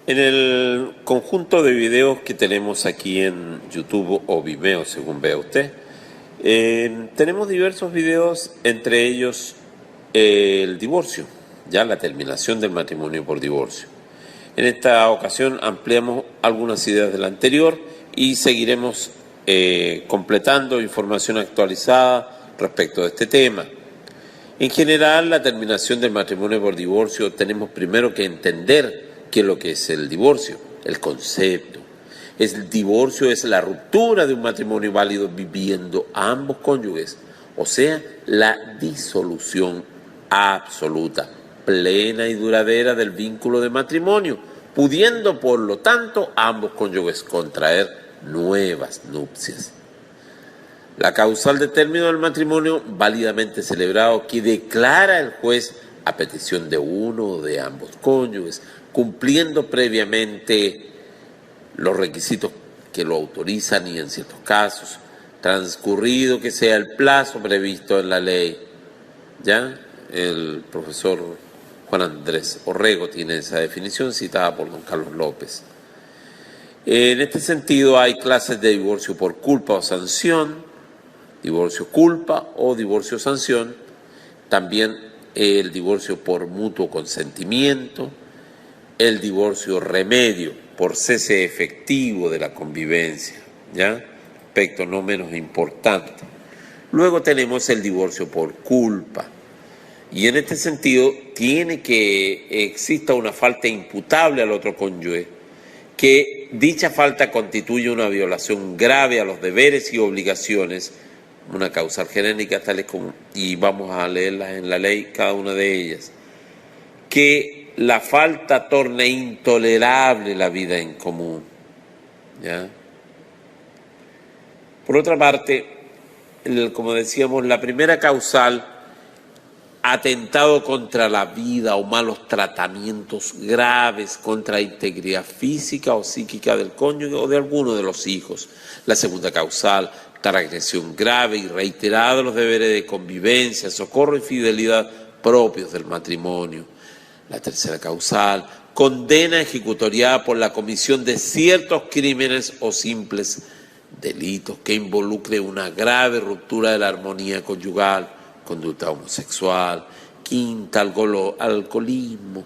En el conjunto de videos que tenemos aquí en YouTube o Vimeo, según vea usted, tenemos diversos videos, entre ellos el divorcio, ya la terminación del matrimonio por divorcio. En esta ocasión ampliamos algunas ideas del anterior y seguiremos completando información actualizada respecto de este tema. En general, la terminación del matrimonio por divorcio, tenemos primero que entender qué es lo que es el divorcio, el concepto. El divorcio es la ruptura de un matrimonio válido viviendo ambos cónyuges, o sea, la disolución absoluta, plena y duradera del vínculo de matrimonio, pudiendo, por lo tanto, ambos cónyuges contraer nuevas nupcias. La causal de término del matrimonio válidamente celebrado que declara el juez a petición de uno o de ambos cónyuges, cumpliendo previamente los requisitos que lo autorizan y en ciertos casos, transcurrido que sea el plazo previsto en la ley. Ya el profesor Juan Andrés Orrego tiene esa definición citada por don Carlos López. En este sentido hay clases de divorcio por culpa o sanción, divorcio culpa o divorcio sanción, también el divorcio por mutuo consentimiento, el divorcio remedio por cese efectivo de la convivencia, ¿ya? Aspecto no menos importante. Luego tenemos el divorcio por culpa. Y en este sentido tiene que exista una falta imputable al otro cónyuge, que dicha falta constituye una violación grave a los deberes y obligaciones, una causal genérica tales como, y vamos a leerlas en la ley, cada una de ellas, que la falta torne intolerable la vida en común, ¿ya? Por otra parte, como decíamos, la primera causal, atentado contra la vida o malos tratamientos graves contra la integridad física o psíquica del cónyuge o de alguno de los hijos. La segunda causal, transgresión grave y reiterada de los deberes de convivencia, socorro y fidelidad propios del matrimonio. La tercera causal, condena ejecutoriada por la comisión de ciertos crímenes o simples delitos que involucre una grave ruptura de la armonía conyugal, conducta homosexual, quinta, alcoholismo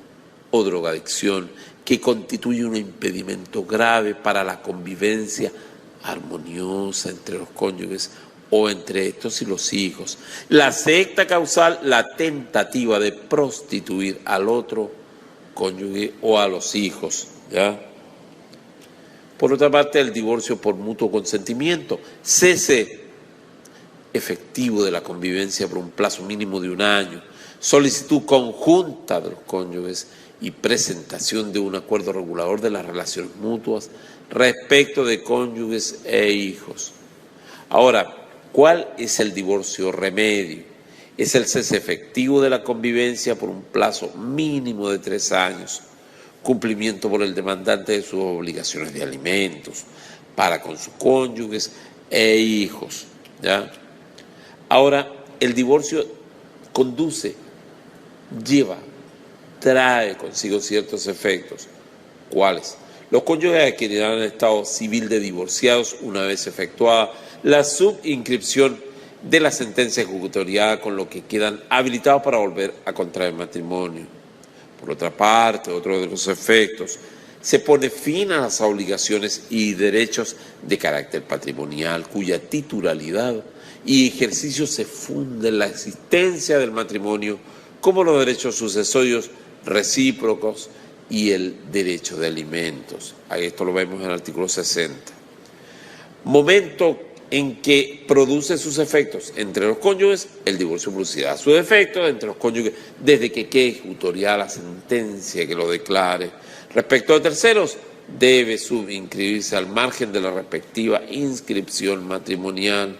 o drogadicción, que constituye un impedimento grave para la convivencia armoniosa entre los cónyuges o entre estos y los hijos. La sexta causal, la tentativa de prostituir al otro cónyuge o a los hijos, ¿ya? Por otra parte, el divorcio por mutuo consentimiento, cese efectivo de la convivencia por un plazo mínimo de 1 año, solicitud conjunta de los cónyuges y presentación de un acuerdo regulador de las relaciones mutuas respecto de cónyuges e hijos. Ahora, ¿cuál es el divorcio remedio? Es el cese efectivo de la convivencia por un plazo mínimo de 3 años, cumplimiento por el demandante de sus obligaciones de alimentos para con sus cónyuges e hijos, ¿ya? Ahora, el divorcio conduce, trae consigo ciertos efectos. ¿Cuáles? Los cónyuges adquirirán el estado civil de divorciados una vez efectuada la subinscripción de la sentencia ejecutoriada, con lo que quedan habilitados para volver a contraer matrimonio. Por otra parte, otro de los efectos, se pone fin a las obligaciones y derechos de carácter patrimonial, cuya titularidad y ejercicio se funde en la existencia del matrimonio, como los derechos sucesorios recíprocos y el derecho de alimentos. Esto lo vemos en el artículo 60. Momento en que produce sus efectos entre los cónyuges, el divorcio producirá sus efectos entre los cónyuges desde que quede ejecutoriada la sentencia que lo declare. Respecto a terceros, debe subinscribirse al margen de la respectiva inscripción matrimonial.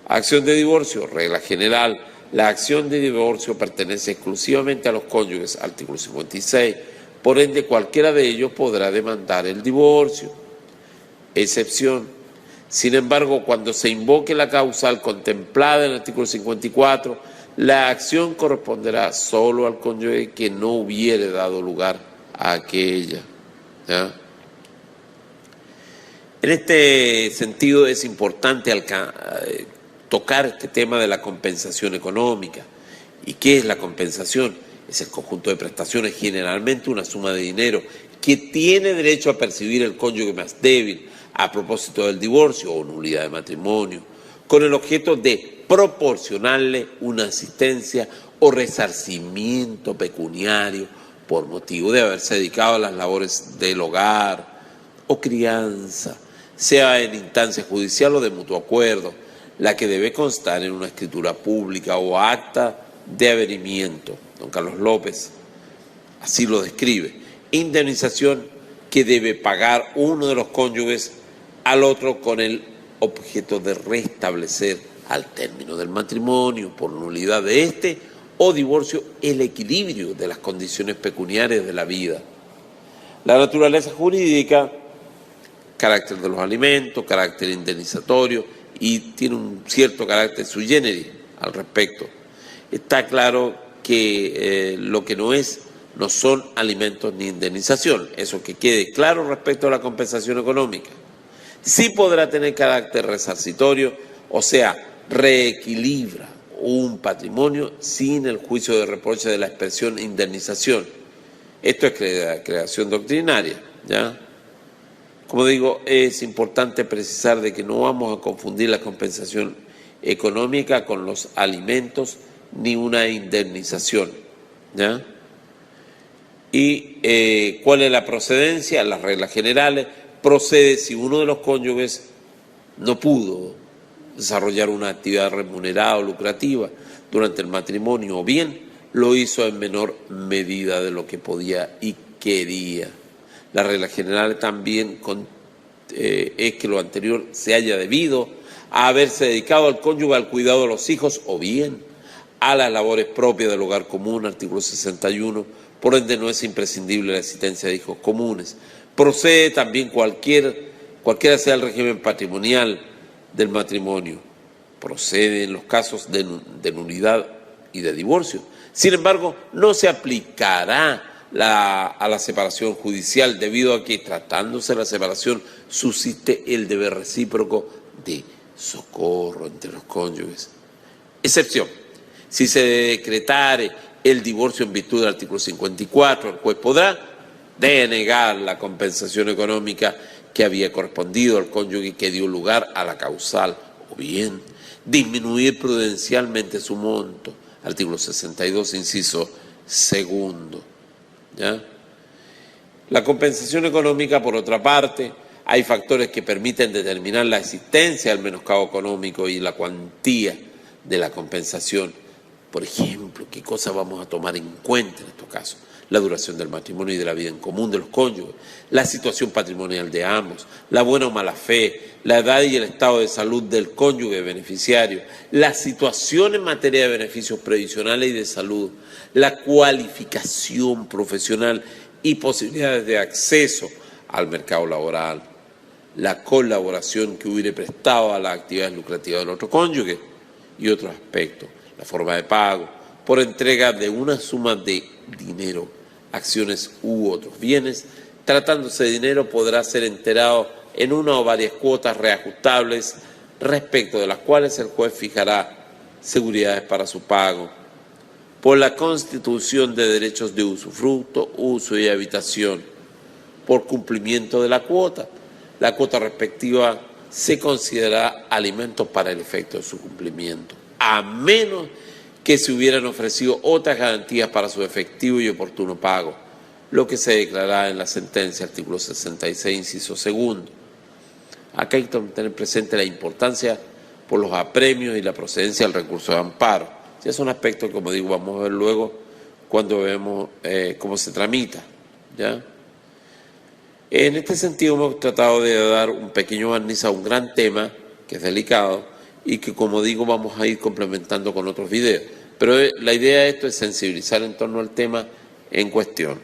Acción de divorcio, regla general. La acción de divorcio pertenece exclusivamente a los cónyuges, artículo 56. Por ende, cualquiera de ellos podrá demandar el divorcio. Excepción. Sin embargo, cuando se invoque la causal contemplada en el artículo 54, la acción corresponderá solo al cónyuge que no hubiere dado lugar a aquella. ¿ya? En este sentido es importante tocar este tema de la compensación económica. ¿Y qué es la compensación? Es el conjunto de prestaciones, generalmente una suma de dinero, que tiene derecho a percibir el cónyuge más débil a propósito del divorcio o nulidad de matrimonio, con el objeto de proporcionarle una asistencia o resarcimiento pecuniario por motivo de haberse dedicado a las labores del hogar o crianza, sea en instancia judicial o de mutuo acuerdo, la que debe constar en una escritura pública o acta de avenimiento. Don Carlos López así lo describe. Indemnización que debe pagar uno de los cónyuges al otro con el objeto de restablecer al término del matrimonio, por nulidad de este o divorcio, el equilibrio de las condiciones pecuniarias de la vida. La naturaleza jurídica, carácter de los alimentos, carácter indemnizatorio, y tiene un cierto carácter sui generis al respecto. Está claro que lo que no son alimentos ni indemnización, eso que quede claro respecto a la compensación económica. Sí podrá tener carácter resarcitorio, o sea, reequilibra un patrimonio sin el juicio de reproche de la expresión indemnización. Esto es creación doctrinaria, ¿ya? Como digo, es importante precisar de que no vamos a confundir la compensación económica con los alimentos ni una indemnización, ¿ya? Y ¿cuál es la procedencia? Las reglas generales. Procede si uno de los cónyuges no pudo desarrollar una actividad remunerada o lucrativa durante el matrimonio, o bien lo hizo en menor medida de lo que podía y quería. La regla general también es que lo anterior se haya debido a haberse dedicado al cónyuge al cuidado de los hijos o bien a las labores propias del hogar común, artículo 61, por ende no es imprescindible la existencia de hijos comunes. Procede también cualquiera sea el régimen patrimonial del matrimonio. Procede en los casos de nulidad y de divorcio. Sin embargo, no se aplicará a la separación judicial, debido a que, tratándose de la separación, subsiste el deber recíproco de socorro entre los cónyuges. Excepción: si se decretare el divorcio en virtud del artículo 54, el juez podrá denegar la compensación económica que había correspondido al cónyuge que dio lugar a la causal, o bien disminuir prudencialmente su monto, artículo 62, inciso segundo. ¿Ya? La compensación económica, por otra parte, hay factores que permiten determinar la existencia del menoscabo económico y la cuantía de la compensación. Por ejemplo, ¿qué cosas vamos a tomar en cuenta en estos casos? La duración del matrimonio y de la vida en común de los cónyuges, la situación patrimonial de ambos, la buena o mala fe, la edad y el estado de salud del cónyuge beneficiario, la situación en materia de beneficios previsionales y de salud, la cualificación profesional y posibilidades de acceso al mercado laboral, la colaboración que hubiere prestado a las actividades lucrativas del otro cónyuge y otros aspectos, la forma de pago, por entrega de una suma de dinero, acciones u otros bienes. Tratándose de dinero, podrá ser enterado en una o varias cuotas reajustables, respecto de las cuales el juez fijará seguridades para su pago. Por la constitución de derechos de usufructo, uso y habitación, por cumplimiento de la cuota respectiva se considerará alimentos para el efecto de su cumplimiento, a menos que se hubieran ofrecido otras garantías para su efectivo y oportuno pago, lo que se declarará en la sentencia, artículo 66, inciso segundo. Acá hay que tener presente la importancia por los apremios y la procedencia del recurso de amparo. Ya son aspectos, como digo, vamos a ver luego cuando vemos cómo se tramita, ¿ya? En este sentido hemos tratado de dar un pequeño barniz a un gran tema que es delicado y que, como digo, vamos a ir complementando con otros videos. Pero la idea de esto es sensibilizar en torno al tema en cuestión.